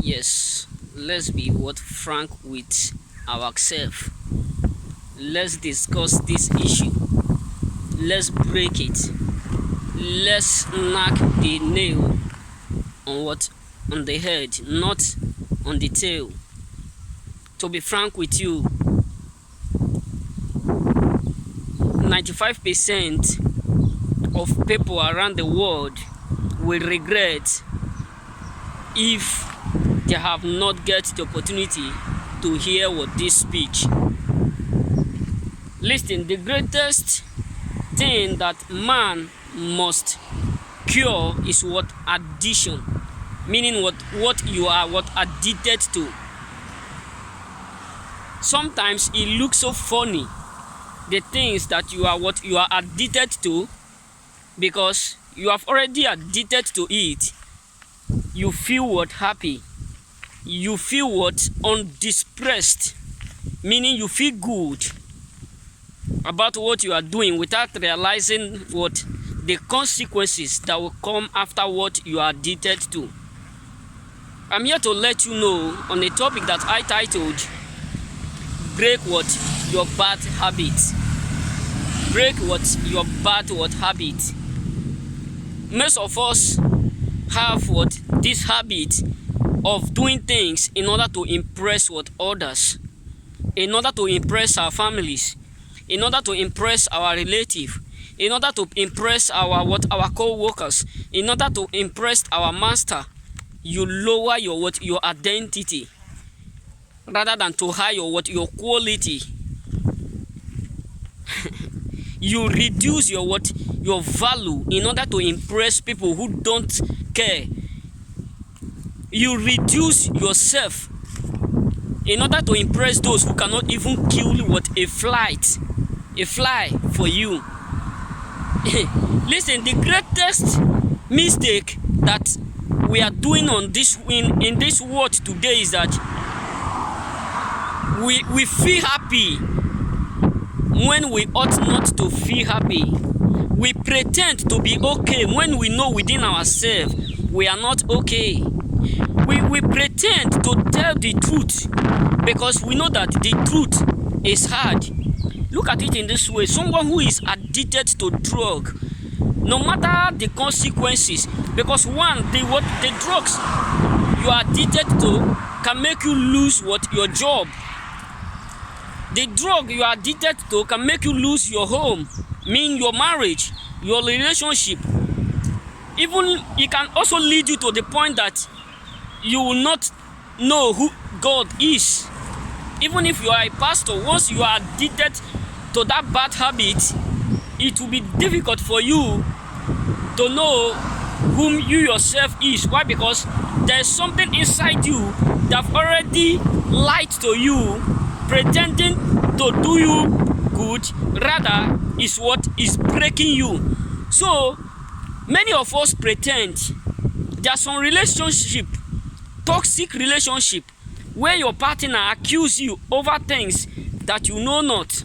Yes, let's be frank with ourselves. Let's discuss this issue. Let's break it. Let's knock the nail on the head, not on the tail. To be frank with you, 95% of people around the world will regret if they have not get the opportunity to hear what this speech. Listen, the greatest thing that man must cure is what addiction, meaning what you are addicted to. Sometimes it looks so funny, the things that you are addicted to, because you have already addicted to it. You feel happy, you feel undispressed, meaning you feel good about what you are doing without realizing what the consequences that will come after what you are addicted to. I'm here to let you know on a topic that I titled break your bad habits. Break your bad habit. Most of us have this habit of doing things in order to impress others, in order to impress our families, in order to impress our relatives, in order to impress our co-workers, in order to impress our master. You lower your identity rather than to high your quality. You reduce your value in order to impress people who don't care. You reduce yourself in order to impress those who cannot even kill a fly for you. Listen, the greatest mistake that we are doing in this world today is that we feel happy when we ought not to feel happy. We pretend to be okay when we know within ourselves we are not okay. We pretend to tell the truth because we know that the truth is hard. Look at it in this way. Someone who is addicted to drug, no matter the consequences, because one, the drugs you are addicted to can make you lose your job. The drug you are addicted to can make you lose your home, mean your marriage, your relationship. Even it can also lead you to the point that you will not know who God is. Even if you are a pastor, once you are addicted to that bad habit, it will be difficult for you to know whom you yourself is. Why? Because there is something inside you that already lied to you, pretending to do you good, rather is what is breaking you. So many of us pretend. There are some relationship, toxic relationship, where your partner accuses you over things that you know not.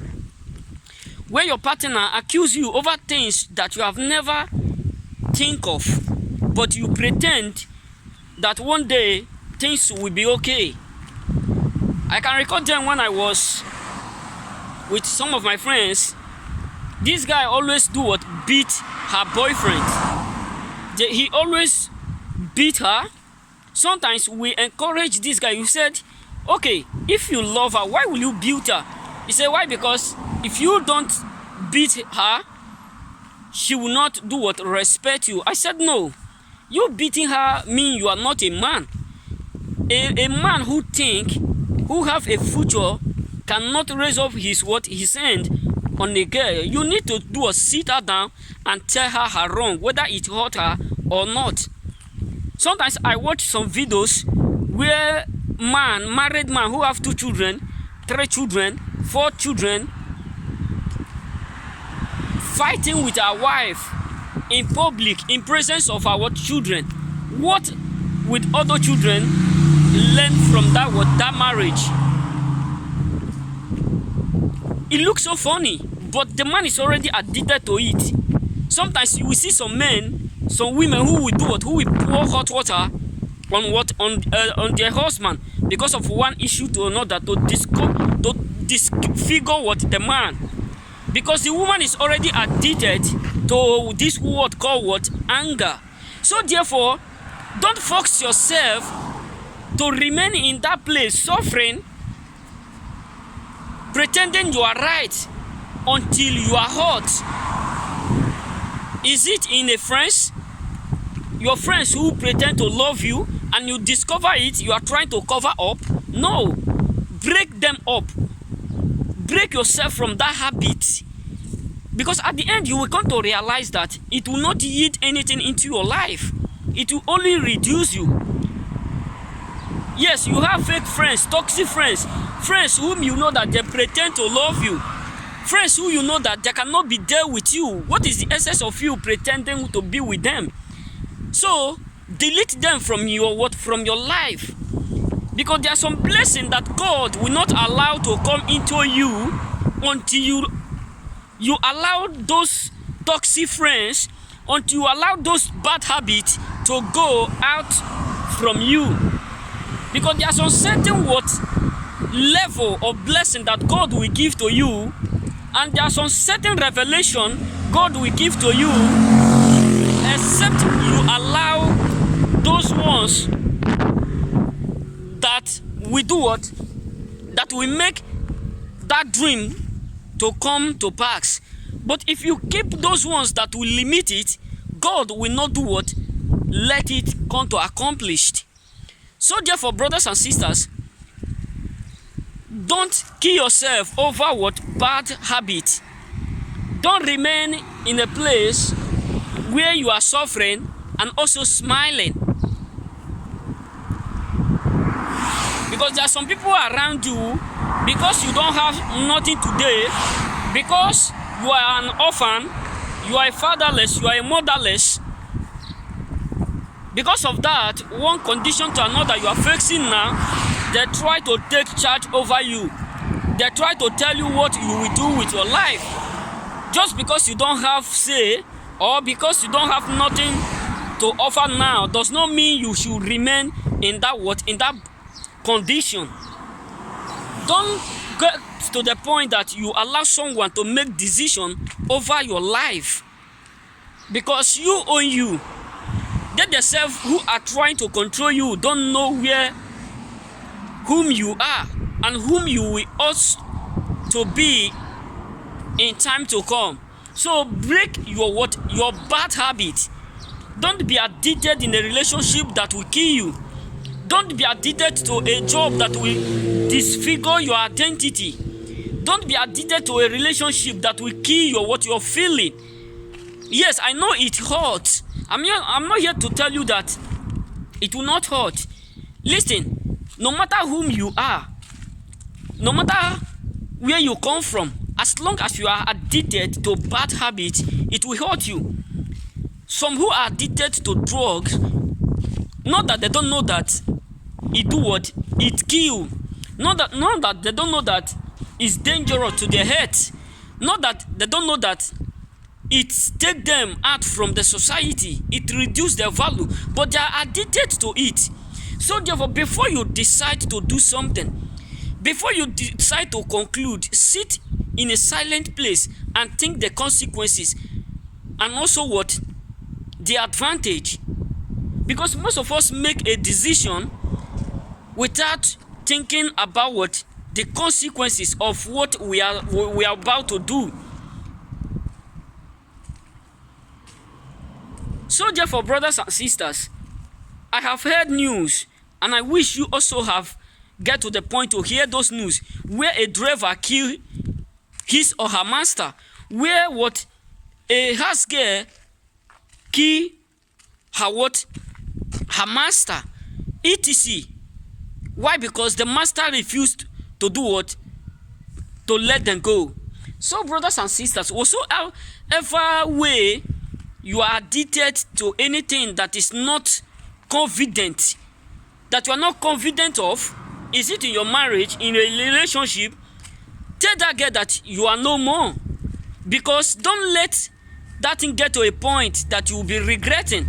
Where your partner accuses you over things that you have never think of, but you pretend that one day things will be okay. I can recall them when I was with some of my friends. This guy always beat her boyfriend. He always beat her. Sometimes we encourage this guy. You said, okay, if you love her, why will you beat her? He said, why? Because if you don't beat her, she will not respect you. I said, no. You beating her mean you are not a man. A man who have a future cannot raise up his hand on a girl. You need to sit her down and tell her wrong, whether it hurt her or not. Sometimes I watch some videos where married man who have 2 children, 3 children, 4 children, fighting with our wife in public, in presence of our children. What would other children learn from that marriage? It looks so funny, but the man is already addicted to it. Sometimes you will see some men, some women who will pour hot water on their husband because of one issue to another, to disfigure what the man, because the woman is already addicted to this word called what? Anger. So therefore, don't force yourself to remain in that place suffering, pretending you are right until you are hurt. Is it in a friends? Your friends who pretend to love you and you discover it, you are trying to cover up? No. Break them up. Break yourself from that habit. Because at the end, you will come to realize that it will not yield anything into your life. It will only reduce you. Yes, you have fake friends, toxic friends, friends whom you know that they pretend to love you, friends who you know that they cannot be there with you. What is the essence of you pretending to be with them? So delete them from your life, because there are some blessings that God will not allow to come into you until you allow those toxic friends, until you allow those bad habits to go out from you. Because there are some certain level of blessing that God will give to you, and there are some certain revelation God will give to you, except you allow those ones that will do what? That will make that dream to come to pass. But if you keep those ones that will limit it, God will not do what? Let it come to accomplished. So therefore, brothers and sisters, don't kill yourself over what? Bad habit. Don't remain in a place where you are suffering and also smiling. Because there are some people around you, because you don't have nothing today, because you are an orphan, you are a fatherless, you are a motherless. Because of that, one condition to another you are facing now, they try to take charge over you. They try to tell you what you will do with your life. Just because you don't have say, or because you don't have nothing to offer now, does not mean you should remain in that condition. Don't get to the point that you allow someone to make decision over your life, because you own you. They themselves who are trying to control you don't know whom you are and whom you will ought to be in time to come. So break your bad habit. Don't be addicted in a relationship that will kill you. Don't be addicted to a job that will disfigure your identity. Don't be addicted to a relationship that will kill what you're feeling. Yes, I know it hurts. I'm not here to tell you that it will not hurt. Listen, no matter whom you are, no matter where you come from, as long as you are addicted to bad habits, it will hurt you. Some who are addicted to drugs, not that they don't know that it do what? It kill. Not that they don't know that it's dangerous to their health. Not that they don't know that it take them out from the society. It reduce their value, but they are addicted to it. So therefore, before you decide to do something, before you decide to conclude, sit in a silent place and think the consequences, and also what? The advantage. Because most of us make a decision without thinking about what? The consequences of what we are about to do. So therefore, brothers and sisters, I have heard news, and I wish you also have get to the point to hear those news, where a driver killed his or her master, where what? A house girl killed her master, etc. Why? Because the master refused to do what? To let them go. So brothers and sisters, whatsoever way you are addicted to anything that is not confident, that you are not confident of, is it in your marriage, in a relationship, tell that girl that you are no more. Because don't let that thing get to a point that you will be regretting.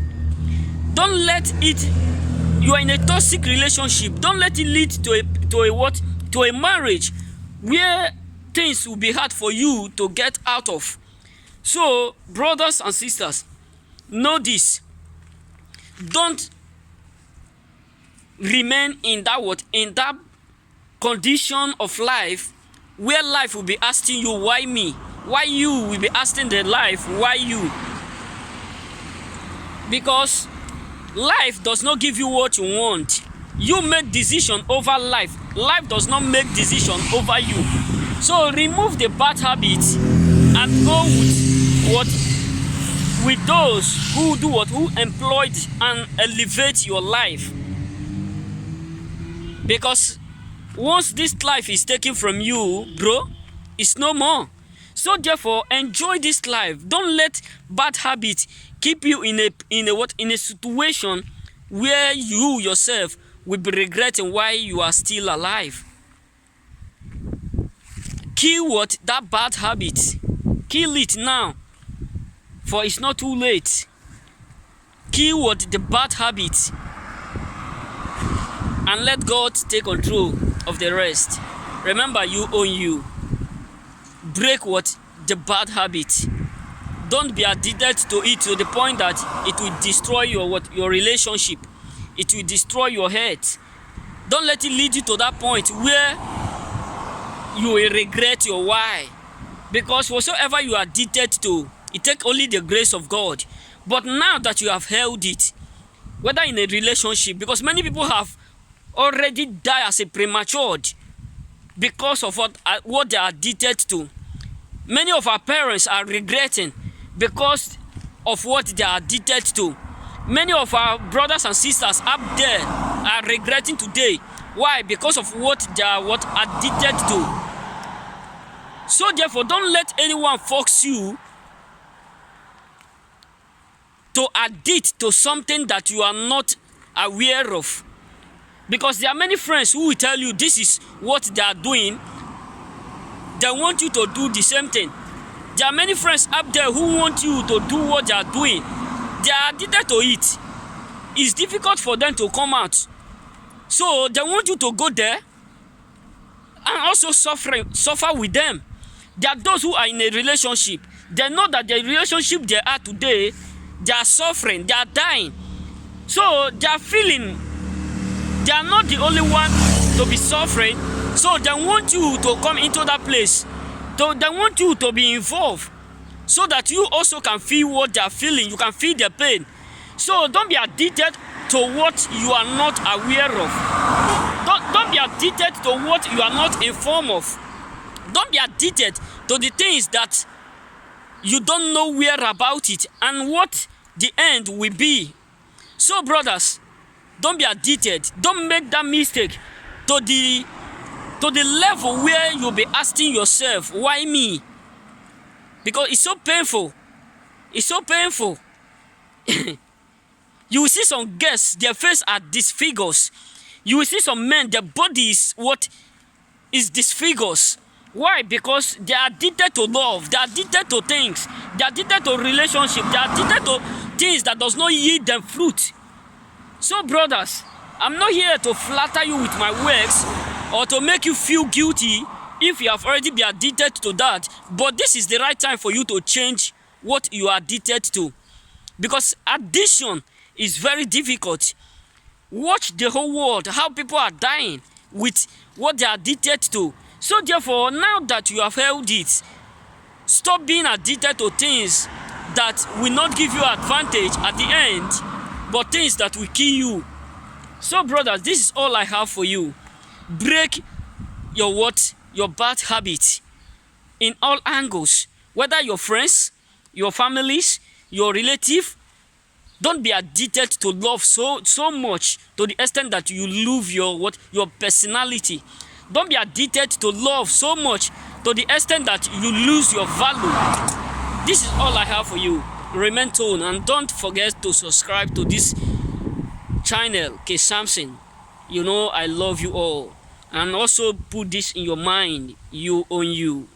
Don't let it You are in a toxic relationship. Don't let it lead to a what? To a marriage where things will be hard for you to get out of. So, brothers and sisters, know this. Don't remain in that what? In that condition of life where life will be asking you, why me? Why you? Will be asking the life, why you? Because life does not give you what you want. You make decision over life. Life does not make decision over you. So remove the bad habits and go with what? With those who do what? Who employed and elevate your life. Because once this life is taken from you, bro, it's no more. So therefore, enjoy this life. Don't let bad habits keep you in a situation where you yourself will be regretting why you are still alive. Kill what? That bad habit. Kill it now, for it's not too late. Kill what? The bad habit, and let God take control of the rest. Remember, you own you. Break what? The bad habit. Don't be addicted to it to the point that it will destroy your relationship. It will destroy your health. Don't let it lead you to that point where you will regret your why. Because whatsoever you are addicted to, it takes only the grace of God. But now that you have held it, whether in a relationship, because many people have already died as a premature because of what they are addicted to. Many of our parents are regretting because of what they are addicted to. Many of our brothers and sisters up there are regretting today. Why? Because of what they are addicted to. So therefore, don't let anyone force you to addict to something that you are not aware of. Because there are many friends who will tell you this is what they are doing. They want you to do the same thing. There are many friends up there who want you to do what they are doing. They are addicted to it. It's difficult for them to come out. So they want you to go there and also suffer with them. There are those who are in a relationship. They know that the relationship they are today, they are suffering, they are dying. So they are feeling they are not the only one to be suffering. So they want you to come into that place. So they want you to be involved so that you also can feel what they are feeling. You can feel their pain. So don't be addicted to what you are not aware of. Don't be addicted to what you are not informed of. Don't be addicted to the things that you don't know where about it and what the end will be. So brothers, don't be addicted. Don't make that mistake to the level where you'll be asking yourself, why me? Because it's so painful. It's so painful. You will see some girls, their face are disfigured. You will see some men, their body is disfigured. Why? Because they are addicted to love. They are addicted to things. They are addicted to relationship. They are addicted to things that does not yield them fruit. So brothers, I'm not here to flatter you with my words or to make you feel guilty if you have already been addicted to that. But this is the right time for you to change what you are addicted to. Because addiction is very difficult. Watch the whole world, how people are dying with what they are addicted to. So therefore, now that you have held it, stop being addicted to things that will not give you advantage at the end, but things that will kill you. So brothers, this is all I have for you. Break your bad habits in all angles. Whether your friends, your families, your relative, don't be addicted to love so much to the extent that you lose your personality. Don't be addicted to love so much to the extent that you lose your value. This is all I have for you. Remain tuned and don't forget to subscribe to this channel, Samson. You know I love you all. And also put this in your mind, you own you.